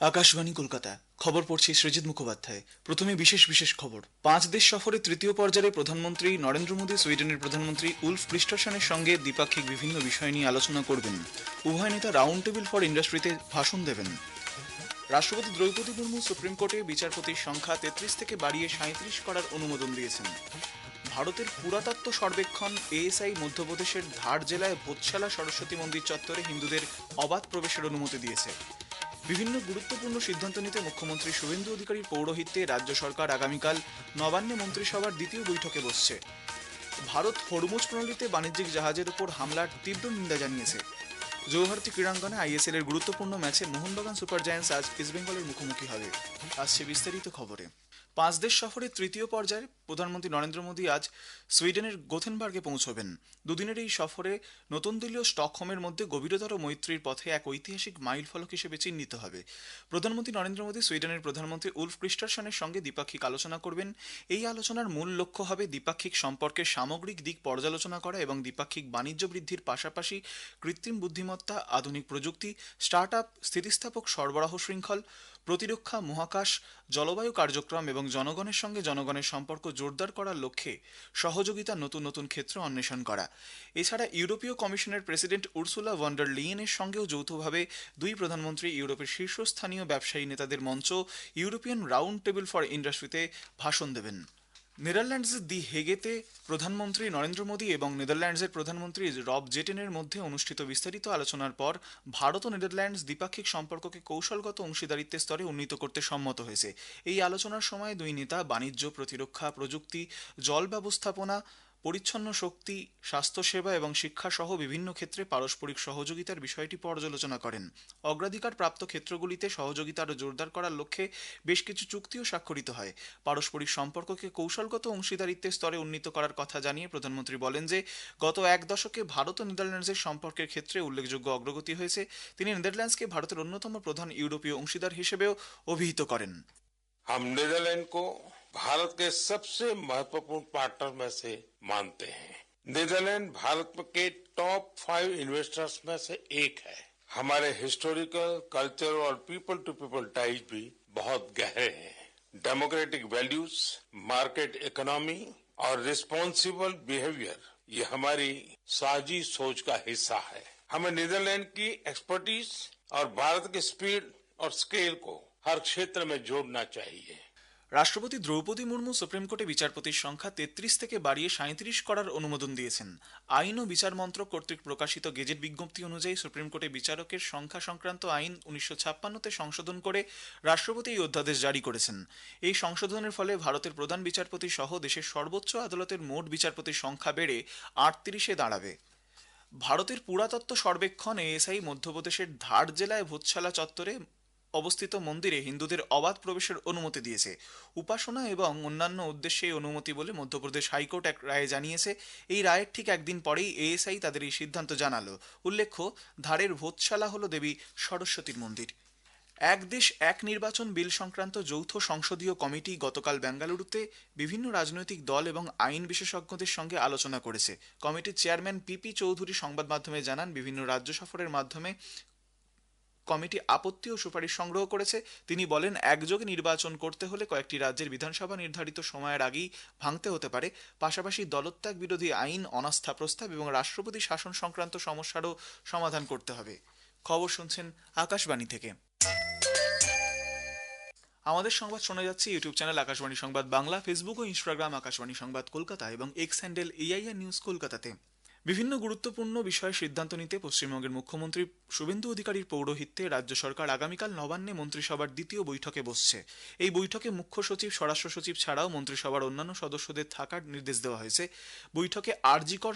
আকাশবাণী কলকাতা। খবর পড়ছি সৃজিত মুখোপাধ্যায়। প্রথমে বিশেষ বিশেষ খবর। 5 দেশ সফরে তৃতীয় পর্যায়ে প্রধানমন্ত্রী নরেন্দ্র মোদী সুইডেনের প্রধানমন্ত্রী উলফ ক্রিস্টারসনের সঙ্গে দ্বিপাক্ষিক বিভিন্ন বিষয় নিয়ে আলোচনা করবেন। উভয় নেতা রাউন্ড টেবিল ফর ইন্ডাস্ট্রিতে ভাষণ দেবেন। রাষ্ট্রপতি দ্রৌপদী মুর্মু সুপ্রিম কোর্টে বিচারপতির সংখ্যা 33 থেকে বাড়িয়ে 37 করার অনুমোদন দিয়েছেন। ভারতের পুরাতত্ত্ব সর্বেক্ষণ এএসআই মধ্যপ্রদেশের ধার জেলায় ভোজশালা সরস্বতী মন্দির চত্বরে হিন্দুদের অবাধ প্রবেশের অনুমতি দিয়েছে। বিভিন্ন গুরুত্বপূর্ণ সিদ্ধান্ত নিতে মুখ্যমন্ত্রী শুভেন্দু অধিকারীর পৌরোহিত্যে রাজ্য সরকার আগামীকাল নবান্নে মন্ত্রিসভার দ্বিতীয় বৈঠকে বসছে। ভারত হরমুজ প্রণালীতে বাণিজ্যিক জাহাজের উপর হামলার তীব্র নিন্দা জানিয়েছে। জৌহারতী ক্রীড়াঙ্গনে আইএসএল এর গুরুত্বপূর্ণ ম্যাচে মোহনবাগান সুপার জায়ান্টস আজ ইস্টবেঙ্গলের মুখোমুখি হবে। আসছে বিস্তারিত খবরে। 5 দেশ সফরের তৃতীয় পর্যায়ে প্রধানমন্ত্রী নরেন্দ্র মোদী আজ সুইডেনের গোথেনবার্গে পৌঁছবেন। দুদিনের এই সফরে নতুন দিল্লি ও স্টকহোমের মধ্যে গভীরতর মৈত্রীর পথে এক ঐতিহাসিক মাইলফলক হিসেবে চিহ্নিত হবে। প্রধানমন্ত্রী নরেন্দ্র মোদী সুইডেনের প্রধানমন্ত্রী উলফ ক্রিস্টারসনের সঙ্গে দ্বিপাক্ষিক আলোচনা করবেন। এই আলোচনার মূল লক্ষ্য হবে দ্বিপাক্ষিক সম্পর্কের সামগ্রিক দিক পর্যালোচনা করা এবং দ্বিপাক্ষিক বাণিজ্য বৃদ্ধির পাশাপাশি কৃত্রিম বুদ্ধিমত্তা, আধুনিক প্রযুক্তি, স্টার্ট আপ, স্থিতিস্থাপক সরবরাহ শৃঙ্খল, প্রতিরক্ষা, মহাকাশ, জলবায়ু কার্যক্রম এবং জনগণের সঙ্গে জনগণের সম্পর্ক জোরদার করার লক্ষ্যে সহযোগিতার নতুন নতুন ক্ষেত্র অন্বেষণ করা। এছাড়া ইউরোপীয় কমিশনের প্রেসিডেন্ট উর্সুলা ভন ডার লিয়েনের সঙ্গেও যৌথভাবে দুই প্রধানমন্ত্রী ইউরোপের শীর্ষস্থানীয় ব্যবসায়ী নেতাদের মঞ্চ ইউরোপিয়ান রাউন্ড টেবিল ফর ইন্ডাস্ট্রিতে ভাষণ দেবেন। নেদারল্যান্ডসের দি হেগেতে প্রধানমন্ত্রী নরেন্দ্র মোদী এবং নেদারল্যান্ডসের প্রধানমন্ত্রী রব জেটেনের মধ্যে অনুষ্ঠিত বিস্তারিত আলোচনার পর ভারত ও নেদারল্যান্ডস দ্বিপাক্ষিক সম্পর্ককে কৌশলগত অংশীদারিত্বের স্তরে উন্নীত করতে সম্মত হয়েছে। এই আলোচনার সময় দুই নেতা বাণিজ্য, প্রতিরক্ষা, প্রযুক্তি, জল ব্যবস্থাপনা, পরিচ্ছন্ন শক্তি, স্বাস্থ্যসেবা এবং শিক্ষা সহ বিভিন্ন ক্ষেত্রে পারস্পরিক সহযোগিতার বিষয়টি পর্যালোচনা করেন। অগ্রাধিকার প্রাপ্ত ক্ষেত্রগুলিতে সহযোগিতা আরও জোরদার করার লক্ষ্যে বেশ কিছু চুক্তিও স্বাক্ষরিত হয়। পারস্পরিক সম্পর্ককে কৌশলগত অংশীদারিত্বের স্তরে উন্নীত করার কথা জানিয়ে প্রধানমন্ত্রী বলেন যে গত এক দশকে ভারত ও নেদারল্যান্ডসের সম্পর্কের ক্ষেত্রে উল্লেখযোগ্য অগ্রগতি হয়েছে। তিনি নেদারল্যান্ডসকে ভারতের অন্যতম प्रधान ইউরোপীয় অংশীদার হিসেবেও অভিহিত করেন। हम नीदरलैंड को भारत के सबसे महत्वपूर्ण पार्टनर में से मानते हैं। नीदरलैंड भारत के टॉप 5 इन्वेस्टर्स में से एक है। हमारे हिस्टोरिकल, कल्चरल और पीपल टू पीपल टाइज भी बहुत गहरे हैं। डेमोक्रेटिक वैल्यूज, मार्केट इकोनॉमी और रिस्पॉन्सिबल बिहेवियर ये हमारी साझी सोच का हिस्सा है। हमें नीदरलैंड की एक्सपर्टीज और भारत की स्पीड और स्केल को हर क्षेत्र में जोड़ना चाहिए। রাষ্ট্রপতি দ্রৌপদী মুর্মু সুপ্রিম কোর্টে বিচারপতির সংখ্যা 33 থেকে বাড়িয়ে 37 করার অনুমোদন দিয়েছেন। আইন ও বিচার মন্ত্রক কর্তৃক প্রকাশিত গেজেট বিজ্ঞপ্তি অনুযায়ী সুপ্রিম কোর্টে বিচারকের সংখ্যা সংক্রান্ত আইন 1956-তে সংশোধন করে রাষ্ট্রপতি এই অধ্যাদেশ জারি করেছেন। এই সংশোধনের ফলে ভারতের প্রধান বিচারপতি সহ দেশের সর্বোচ্চ আদালতের মোট বিচারপতির সংখ্যা বেড়ে 38-এ দাঁড়াবে। ভারতের পুরাতত্ত্ব সর্বেক্ষণ এএসআই মধ্যপ্রদেশের ধার জেলায় ভোজশালা চত্বরে অবস্থিত মন্দিরে হিন্দুদের অবাধ প্রবেশের অনুমতি দিয়েছে। উপাসনা এবং অন্যান্য উদ্দেশ্যে এই অনুমতি বলে মধ্যপ্রদেশ হাইকোর্ট এক রায়ে জানিয়েছে। এই রায়ের ঠিক একদিন পরেই এএসআই তাদের এই সিদ্ধান্ত জানালো। উল্লেখ্য, ধারের ভোজশালা হল দেবী সরস্বতীর মন্দির। এক দেশ এক নির্বাচন বিল সংক্রান্ত যৌথ সংসদীয় কমিটি গতকাল বেঙ্গালুরুতে বিভিন্ন রাজনৈতিক দল এবং আইন বিশেষজ্ঞদের সঙ্গে আলোচনা করেছে। কমিটির চেয়ারম্যান পিপি চৌধুরী সংবাদ মাধ্যমে জানান, বিভিন্ন রাজ্য সফরের মাধ্যমে কমিটি আপত্তি ও সুপারিশ সংগ্রহ করেছে। তিনি বলেন, একযোগে নির্বাচন করতে হলে কয়েকটি রাজ্যের বিধানসভা নির্ধারিত সময়ের আগেই ভাঙতে হতে পারে। পাশাপাশি দলত্যাগ বিরোধী আইন, অনাস্থা প্রস্তাব এবং রাষ্ট্রপতি শাসন সংক্রান্ত সমস্যারও সমাধান করতে হবে। খবর শুনছেন আকাশবাণী থেকে। আমাদের সংবাদ শোনা যাচ্ছে ইউটিউব চ্যানেল আকাশবাণী সংবাদ বাংলা, ফেসবুক ও ইনস্টাগ্রাম আকাশবাণী সংবাদ কলকাতা এবং এক্স হ্যান্ডেল এআইআর নিউজ কলকাতাতে। বিভিন্ন গুরুত্বপূর্ণ বিষয়ে সিদ্ধান্ত নিতে পশ্চিমবঙ্গের মুখ্যমন্ত্রী শুভেন্দু অধিকারীর পৌরোহিত্যে রাজ্য সরকার আগামীকাল নবান্নে মন্ত্রিসভার দ্বিতীয় বৈঠকে বসছে। এই বৈঠকে মুখ্য সচিব, স্বরাষ্ট্র সচিব ছাড়াও মন্ত্রিসভার অন্যান্য সদস্যদের থাকার নির্দেশ দেওয়া হয়েছে। বৈঠকে আরজিকর